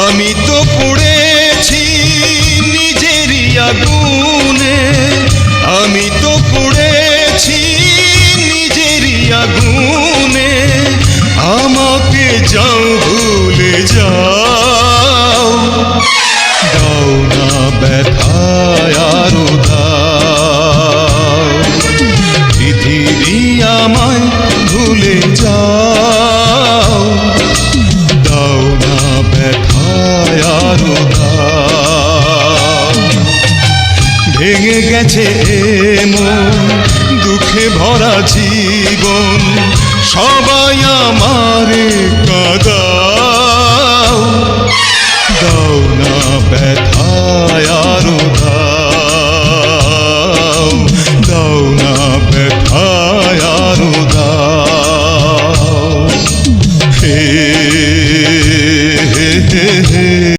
আমি তো পড়েছি নিজেরই আগুনে, আমি তো পড়েছি নিজেরই আগুনে। আমাকে যাও ভুলে যাও, দাও না ব্যথায় আরো দাও। পৃথিবী আমায় ভুলে যাও, দাও না ব্যথায় আরো দাও। ভেঙে গেছে মন, দুঃখে ভরা জীবন, সবাই আমারে কাঁদাও, দাও না ব্যথায় আরো দাও, দাও না ব্যথায় আরো দাও। হে হে হে হে।